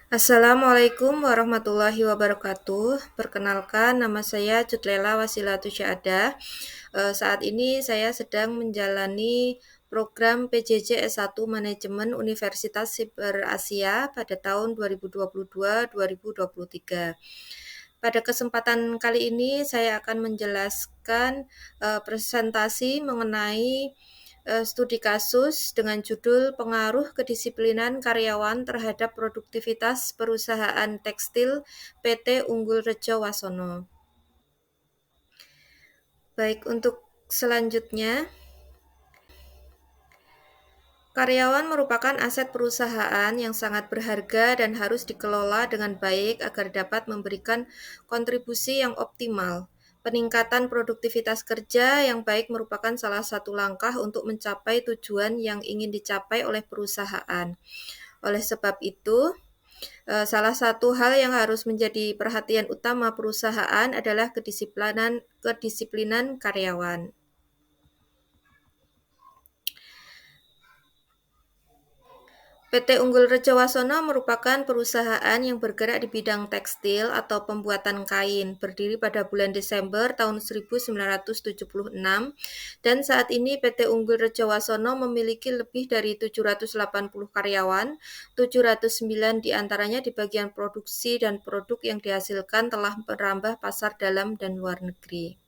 Assalamualaikum warahmatullahi wabarakatuh. Perkenalkan, nama saya Cutlela Wasilatu Syahada. Saat ini saya sedang menjalani program PJJ S1 Manajemen Universitas Siber Asia pada tahun 2022-2023. Pada kesempatan kali ini saya akan menjelaskan presentasi mengenai studi kasus dengan judul Pengaruh Kedisiplinan Karyawan Terhadap Produktivitas Perusahaan Tekstil PT Unggul Rejo Wasono. Baik, untuk selanjutnya, karyawan merupakan aset perusahaan yang sangat berharga dan harus dikelola dengan baik agar dapat memberikan kontribusi yang optimal. Peningkatan produktivitas kerja yang baik merupakan salah satu langkah untuk mencapai tujuan yang ingin dicapai oleh perusahaan. Oleh sebab itu, salah satu hal yang harus menjadi perhatian utama perusahaan adalah kedisiplinan karyawan. PT Unggul Rejo Wasono merupakan perusahaan yang bergerak di bidang tekstil atau pembuatan kain, berdiri pada bulan Desember tahun 1976, dan saat ini PT Unggul Rejo Wasono memiliki lebih dari 780 karyawan, 709 diantaranya di bagian produksi dan produk yang dihasilkan telah merambah pasar dalam dan luar negeri.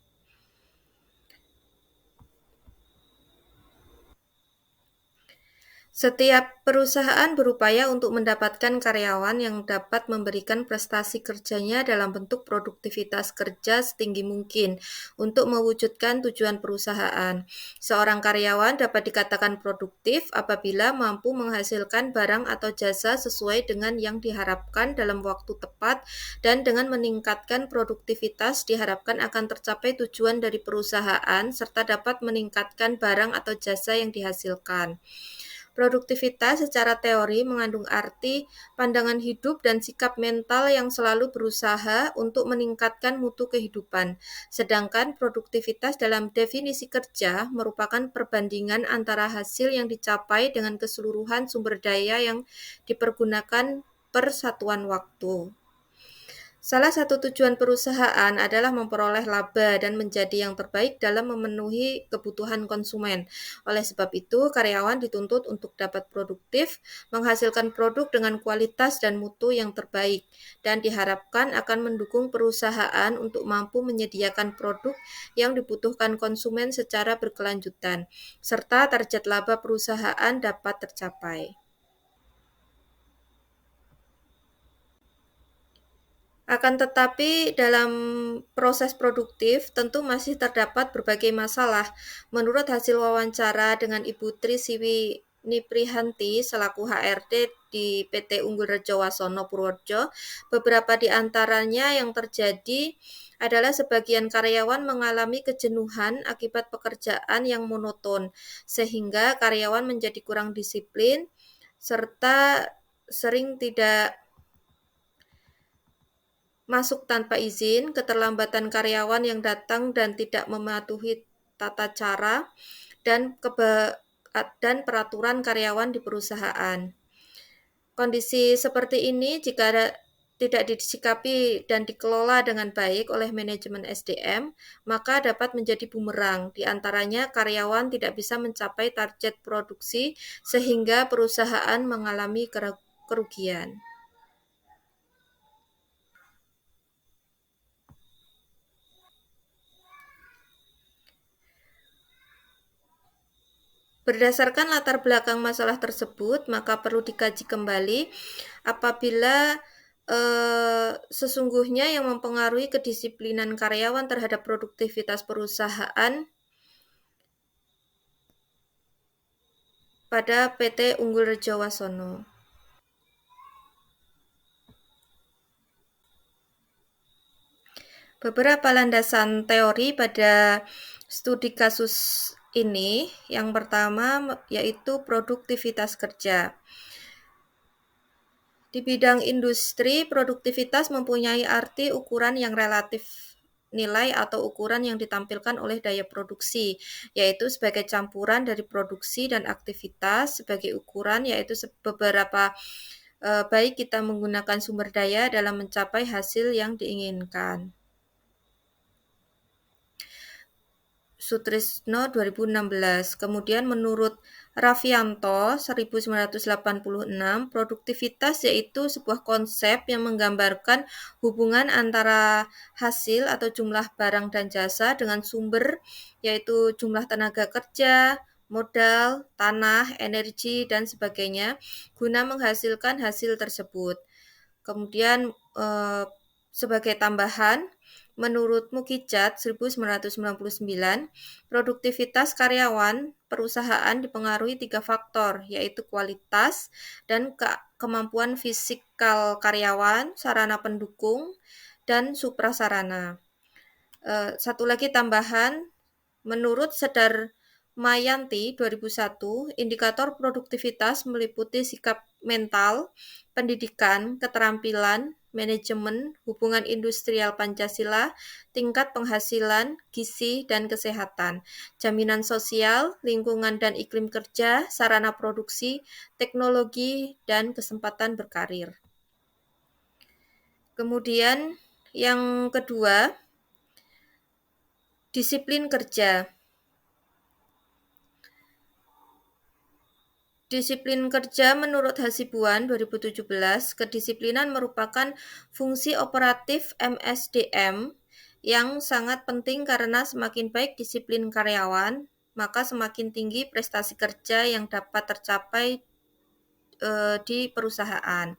Setiap perusahaan berupaya untuk mendapatkan karyawan yang dapat memberikan prestasi kerjanya dalam bentuk produktivitas kerja setinggi mungkin untuk mewujudkan tujuan perusahaan. Seorang karyawan dapat dikatakan produktif apabila mampu menghasilkan barang atau jasa sesuai dengan yang diharapkan dalam waktu tepat, dan dengan meningkatkan produktivitas diharapkan akan tercapai tujuan dari perusahaan serta dapat meningkatkan barang atau jasa yang dihasilkan. Produktivitas secara teori mengandung arti pandangan hidup dan sikap mental yang selalu berusaha untuk meningkatkan mutu kehidupan. Sedangkan produktivitas dalam definisi kerja merupakan perbandingan antara hasil yang dicapai dengan keseluruhan sumber daya yang dipergunakan per satuan waktu. Salah satu tujuan perusahaan adalah memperoleh laba dan menjadi yang terbaik dalam memenuhi kebutuhan konsumen. Oleh sebab itu, karyawan dituntut untuk dapat produktif, menghasilkan produk dengan kualitas dan mutu yang terbaik, dan diharapkan akan mendukung perusahaan untuk mampu menyediakan produk yang dibutuhkan konsumen secara berkelanjutan, serta target laba perusahaan dapat tercapai. Akan tetapi dalam proses produktif tentu masih terdapat berbagai masalah. Menurut hasil wawancara dengan Ibu Tri Siwi Niprihanti selaku HRD di PT Unggul Rejo Wasono Purworejo, beberapa di antaranya yang terjadi adalah sebagian karyawan mengalami kejenuhan akibat pekerjaan yang monoton, sehingga karyawan menjadi kurang disiplin, serta sering tidak masuk tanpa izin, keterlambatan karyawan yang datang dan tidak mematuhi tata cara, dan peraturan karyawan di perusahaan. Kondisi seperti ini jika tidak disikapi dan dikelola dengan baik oleh manajemen SDM, maka dapat menjadi bumerang. Di antaranya karyawan tidak bisa mencapai target produksi sehingga perusahaan mengalami kerugian. Berdasarkan latar belakang masalah tersebut, maka perlu dikaji kembali apabila sesungguhnya yang mempengaruhi kedisiplinan karyawan terhadap produktivitas perusahaan pada PT Unggul Rejo Wasono. Beberapa landasan teori pada studi kasus ini, yang pertama yaitu produktivitas kerja. Di bidang industri, produktivitas mempunyai arti ukuran yang relatif nilai atau ukuran yang ditampilkan oleh daya produksi, yaitu sebagai campuran dari produksi dan aktivitas, sebagai ukuran yaitu beberapa baik kita menggunakan sumber daya dalam mencapai hasil yang diinginkan. Sutrisno 2016. Kemudian menurut Raffianto 1986, produktivitas yaitu sebuah konsep yang menggambarkan hubungan antara hasil atau jumlah barang dan jasa dengan sumber, yaitu jumlah tenaga kerja, modal, tanah, energi, dan sebagainya, guna menghasilkan hasil tersebut. Kemudian sebagai tambahan, menurut Mukijat 1999, produktivitas karyawan perusahaan dipengaruhi 3 faktor, yaitu kualitas dan kemampuan fisikal karyawan, sarana pendukung, dan suprasarana. Satu lagi tambahan, menurut Sedar Mayanti 2001, indikator produktivitas meliputi sikap mental, pendidikan, keterampilan, manajemen, hubungan industrial Pancasila, tingkat penghasilan, gizi, dan kesehatan, jaminan sosial, lingkungan dan iklim kerja, sarana produksi, teknologi, dan kesempatan berkarir. Kemudian yang kedua, disiplin kerja. Disiplin kerja menurut Hasibuan 2017, kedisiplinan merupakan fungsi operatif MSDM yang sangat penting karena semakin baik disiplin karyawan, maka semakin tinggi prestasi kerja yang dapat tercapai di perusahaan.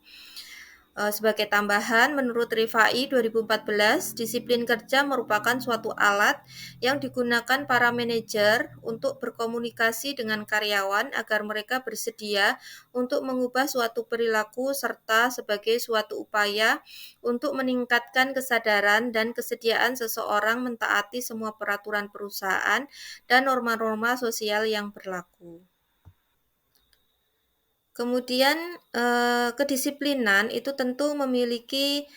Sebagai tambahan, menurut Rifai 2014, disiplin kerja merupakan suatu alat yang digunakan para manajer untuk berkomunikasi dengan karyawan agar mereka bersedia untuk mengubah suatu perilaku serta sebagai suatu upaya untuk meningkatkan kesadaran dan kesediaan seseorang mentaati semua peraturan perusahaan dan norma-norma sosial yang berlaku. Kemudian kedisiplinan itu tentu memiliki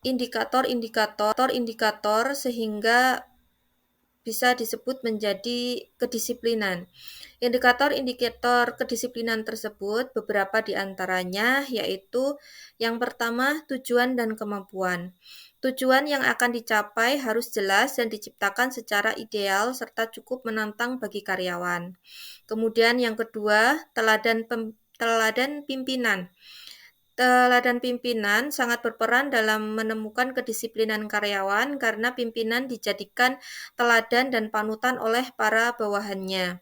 indikator-indikator sehingga bisa disebut menjadi kedisiplinan. Indikator-indikator kedisiplinan tersebut beberapa di antaranya yaitu yang pertama tujuan dan kemampuan. Tujuan yang akan dicapai harus jelas dan diciptakan secara ideal serta cukup menantang bagi karyawan. Kemudian yang kedua, teladan pimpinan. Teladan pimpinan sangat berperan dalam menemukan kedisiplinan karyawan karena pimpinan dijadikan teladan dan panutan oleh para bawahannya.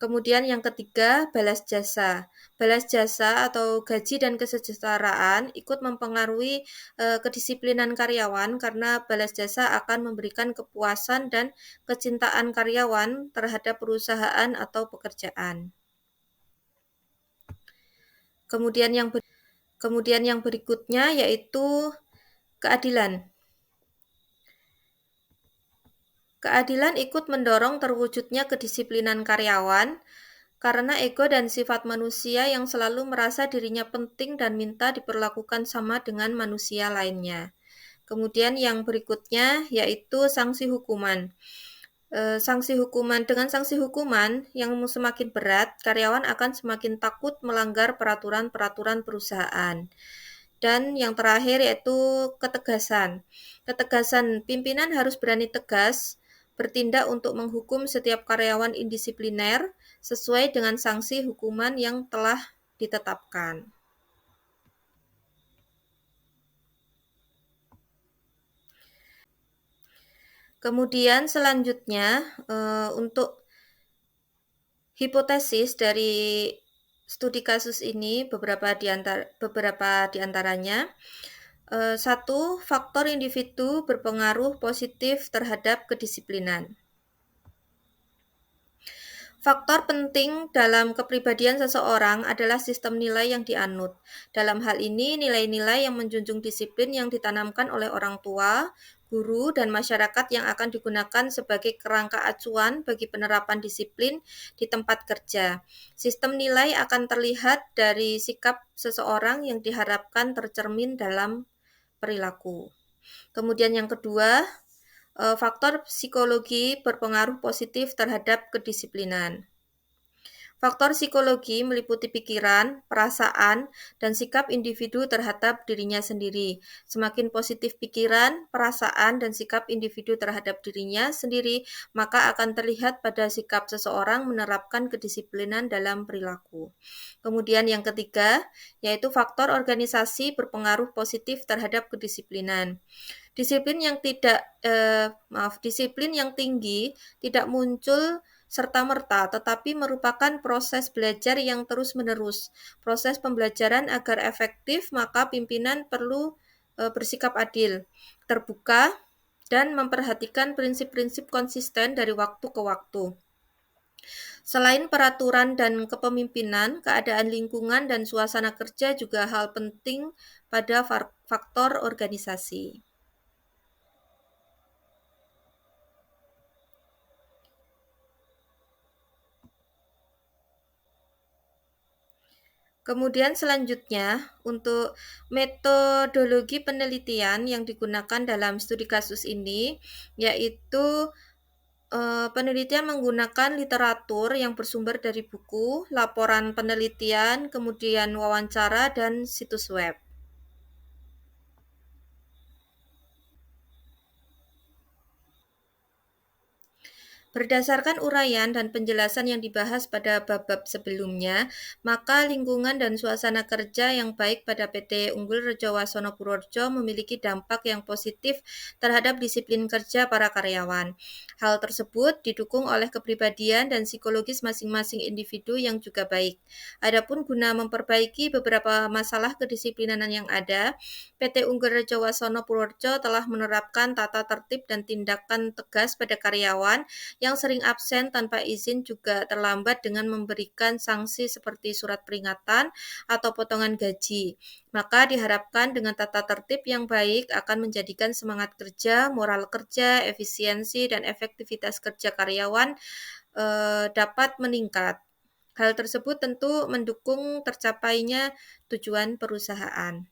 Kemudian yang ketiga, balas jasa. Balas jasa atau gaji dan kesejahteraan ikut mempengaruhi kedisiplinan karyawan karena balas jasa akan memberikan kepuasan dan kecintaan karyawan terhadap perusahaan atau pekerjaan. Kemudian yang berikutnya yaitu keadilan. Keadilan ikut mendorong terwujudnya kedisiplinan karyawan karena ego dan sifat manusia yang selalu merasa dirinya penting dan minta diperlakukan sama dengan manusia lainnya. Kemudian yang berikutnya yaitu sanksi hukuman. Dengan sanksi hukuman yang semakin berat, karyawan akan semakin takut melanggar peraturan-peraturan perusahaan. Dan yang terakhir yaitu ketegasan. Ketegasan pimpinan harus berani tegas bertindak untuk menghukum setiap karyawan indisipliner sesuai dengan sanksi hukuman yang telah ditetapkan. Kemudian selanjutnya untuk hipotesis dari studi kasus ini beberapa di antaranya. Satu, faktor individu berpengaruh positif terhadap kedisiplinan. Faktor penting dalam kepribadian seseorang adalah sistem nilai yang dianut. Dalam hal ini, nilai-nilai yang menjunjung disiplin yang ditanamkan oleh orang tua, guru, dan masyarakat yang akan digunakan sebagai kerangka acuan bagi penerapan disiplin di tempat kerja. Sistem nilai akan terlihat dari sikap seseorang yang diharapkan tercermin dalam perilaku. Kemudian yang kedua, faktor psikologi berpengaruh positif terhadap kedisiplinan. Faktor psikologi meliputi pikiran, perasaan, dan sikap individu terhadap dirinya sendiri. Semakin positif pikiran, perasaan, dan sikap individu terhadap dirinya sendiri, maka akan terlihat pada sikap seseorang menerapkan kedisiplinan dalam perilaku. Kemudian yang ketiga, yaitu faktor organisasi berpengaruh positif terhadap kedisiplinan. Disiplin yang tinggi tidak muncul serta-merta, tetapi merupakan proses belajar yang terus-menerus. Proses pembelajaran agar efektif, maka pimpinan perlu bersikap adil, terbuka, dan memperhatikan prinsip-prinsip konsisten dari waktu ke waktu. Selain peraturan dan kepemimpinan, keadaan lingkungan dan suasana kerja juga hal penting pada faktor organisasi. Kemudian selanjutnya, untuk metodologi penelitian yang digunakan dalam studi kasus ini, yaitu penelitian menggunakan literatur yang bersumber dari buku, laporan penelitian, kemudian wawancara, dan situs web. Berdasarkan uraian dan penjelasan yang dibahas pada bab-bab sebelumnya, maka lingkungan dan suasana kerja yang baik pada PT Unggul Rejo Wasono Purworejo memiliki dampak yang positif terhadap disiplin kerja para karyawan. Hal tersebut didukung oleh kepribadian dan psikologis masing-masing individu yang juga baik. Adapun guna memperbaiki beberapa masalah kedisiplinan yang ada, PT Unggul Rejo Wasono Purworejo telah menerapkan tata tertib dan tindakan tegas pada karyawan yang sering absen tanpa izin juga terlambat dengan memberikan sanksi seperti surat peringatan atau potongan gaji. Maka diharapkan dengan tata tertib yang baik akan menjadikan semangat kerja, moral kerja, efisiensi, dan efektivitas kerja karyawan dapat meningkat. Hal tersebut tentu mendukung tercapainya tujuan perusahaan.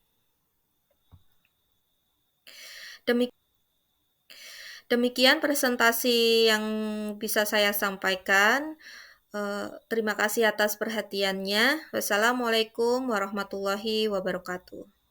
Demikian presentasi yang bisa saya sampaikan. Terima kasih atas perhatiannya. Wassalamualaikum warahmatullahi wabarakatuh.